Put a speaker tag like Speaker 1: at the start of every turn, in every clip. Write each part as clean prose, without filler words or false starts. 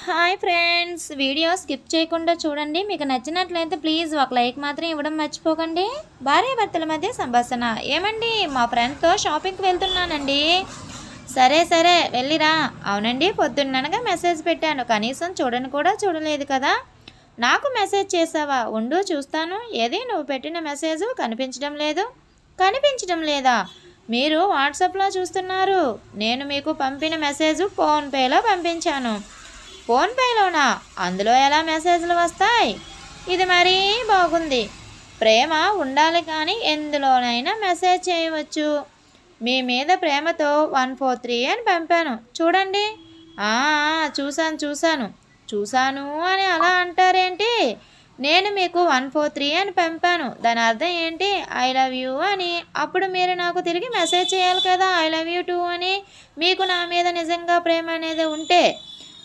Speaker 1: Hi friends, video skip చేయకుండా చూడండి. మీకు నచ్చినట్లయితే ప్లీజ్ ఒక లైక్ మాత్రం ఇవ్వడం మర్చిపోకండి. భార్యాభర్తల మధ్య సంభాషణ. ఏమండి, మా ఫ్రెండ్తో షాపింగ్కి వెళ్తున్నానండి. సరే సరే వెళ్ళిరా. అవునండి, పొద్దున్ననగా మెసేజ్ పెట్టాను, కనీసం చూడని కూడా చూడలేదు కదా. నాకు మెసేజ్ చేసావా? ఉండు చూస్తాను. ఏది నువ్వు పెట్టిన మెసేజ్ కనిపించడం లేదు. కనిపించడం లేదా? మీరు వాట్సాప్లో చూస్తున్నారు. నేను మీకు పంపిన మెసేజ్ ఫోన్పేలో పంపించాను. ఫోన్పేలోనా? అందులో ఎలా మెసేజ్లు వస్తాయి? ఇది మరీ బాగుంది. ప్రేమ ఉండాలి కానీ ఎందులోనైనా మెసేజ్ చేయవచ్చు. మీ మీద ప్రేమతో 143 అని పంపాను చూడండి. చూశాను చూశాను అని అలా అంటారేంటి? నేను మీకు 143 అని పంపాను. దాని అర్థం ఏంటి? ఐ లవ్ యూ అని. అప్పుడు మీరు నాకు తిరిగి మెసేజ్ చేయాలి కదా, ఐ లవ్ యూ టూ అని. మీకు నా మీద నిజంగా ప్రేమ అనేది ఉంటే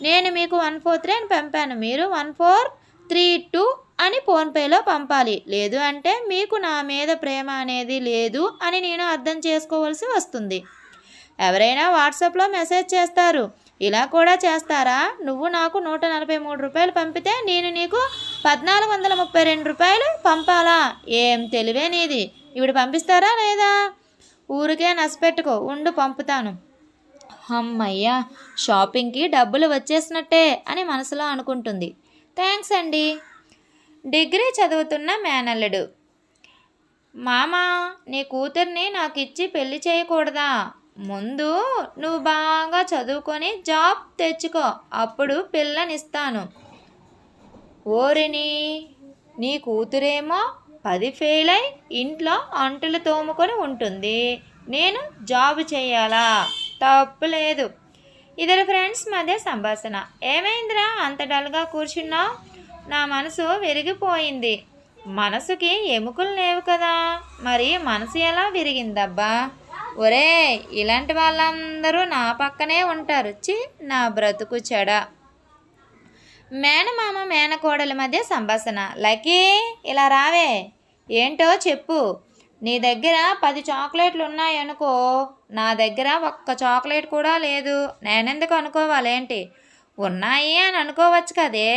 Speaker 1: నేను మీకు 143 అని పంపాను, మీరు 1432 అని ఫోన్పేలో పంపాలి. లేదు అంటే మీకు నా మీద ప్రేమ అనేది లేదు అని నేను అర్థం చేసుకోవాల్సి వస్తుంది. ఎవరైనా వాట్సాప్లో మెసేజ్ చేస్తారు, ఇలా కూడా చేస్తారా? నువ్వు నాకు 143 రూపాయలు పంపితే నేను నీకు 1432 రూపాయలు పంపాలా? ఏం తెలివే నీది. ఇప్పుడు పంపిస్తారా లేదా? ఊరికే నసపెట్టుకో, ఉండు పంపుతాను. అమ్మయ్యా, షాపింగ్కి డబ్బులు వచ్చేసినట్టే అని మనసులో అనుకుంటుంది. థ్యాంక్స్ అండి. డిగ్రీ చదువుతున్న మేనల్లుడు. మామా, నీ కూతుర్ని నాకు ఇచ్చి పెళ్లి చేయకూడదా? ముందు నువ్వు బాగా చదువుకొని జాబ్ తెచ్చుకో, అప్పుడు పిల్లనిస్తాను. ఓరిని, నీ కూతురేమో 10 ఫెయిల్ అయి ఇంట్లో అంటులు తోముకొని ఉంటుంది, నేను జాబ్ చేయాలా? తప్పులేదు. ఇద్దరు ఫ్రెండ్స్ మధ్య సంభాషణ. ఏమైందిరా అంత డల్గా కూర్చున్నావు? నా మనసు విరిగిపోయింది. మనసుకి ఎముకలు లేవు కదా, మరి మనసు ఎలా విరిగిందబ్బా? ఒరే, ఇలాంటి వాళ్ళందరూ నా పక్కనే ఉంటారు. నా బ్రతుకు చెడ. మేనమామ మేనకోడల మధ్య సంభాషణ. లక్కీ, ఇలా రావే. ఏంటో చెప్పు. నీ దగ్గర 10 చాక్లెట్లు ఉన్నాయనుకో, నా దగ్గర ఒక్క చాక్లెట్ కూడా లేదు. నేనెందుకు అనుకోవాలేంటి? ఉన్నాయి అని అనుకోవచ్చు కదే.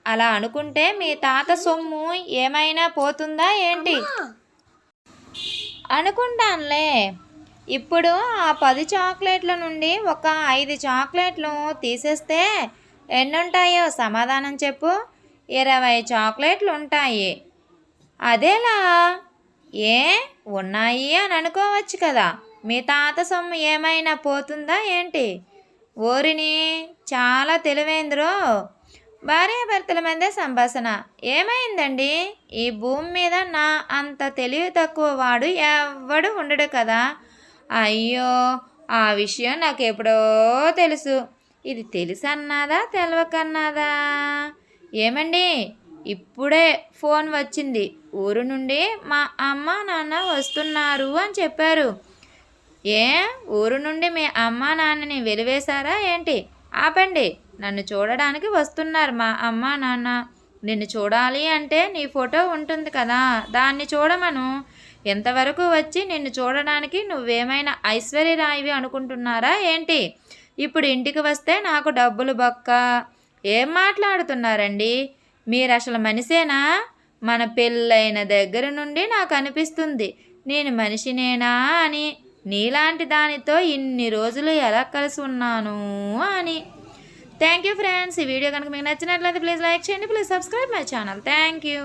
Speaker 1: అలా అనుకుంటే మీ తాత సొమ్ము ఏమైనా పోతుందా ఏంటి? అనుకుంటానులే. ఇప్పుడు ఆ 10 చాక్లెట్ల నుండి ఒక 5 చాక్లెట్లు తీసేస్తే ఎన్నుంటాయో సమాధానం చెప్పు. 20 చాక్లెట్లు ఉంటాయి. అదేలా? ఏ ఉన్నాయి అని అనుకోవచ్చు కదా. మీ తాత సొమ్ము ఏమైనా పోతుందా ఏంటి? ఓరిని, చాలా తెలివేంద్రో. భార్యాభర్తల మధ్య సంభాషణ. ఏమైందండి? ఈ భూమి మీద నా అంత తెలివి తక్కువ వాడు ఎవ్వడు ఉండడు కదా. అయ్యో, ఆ విషయం నాకు ఎప్పుడో తెలుసు. ఇది తెలుసన్నాదా తెలవకన్నాదా? ఏమండి, ఇప్పుడే ఫోన్ వచ్చింది. ఊరు నుండి మా అమ్మ నాన్న వస్తున్నారు అని చెప్పారు. ఏ, ఊరు నుండి మీ అమ్మ నాన్నని వెలివేశారా ఏంటి? ఆపండి, నన్ను చూడడానికి వస్తున్నారు మా అమ్మ నాన్న. నిన్ను చూడాలి అంటే నీ ఫోటో ఉంటుంది కదా, దాన్ని చూడమను. ఎంతవరకు వచ్చి నిన్ను చూడడానికి నువ్వేమైనా ఐశ్వర్యరాయివి అనుకుంటున్నారా ఏంటి? ఇప్పుడు ఇంటికి వస్తే నాకు డబ్బులు బొక్క. ఏం మాట్లాడుతున్నారండి మీరు? అసలు మనిషేనా? మన పెళ్ళైన దగ్గర నుండి నాకు అనిపిస్తుంది నేను మనిషినేనా అని. నీలాంటి దానితో ఇన్ని రోజులు ఎలా కలిసి ఉన్నాను అని. Thank you friends. ఈ వీడియో కనుక మీకు నచ్చినట్లయితే ప్లీజ్ లైక్ చేయండి, please subscribe my channel. Thank you.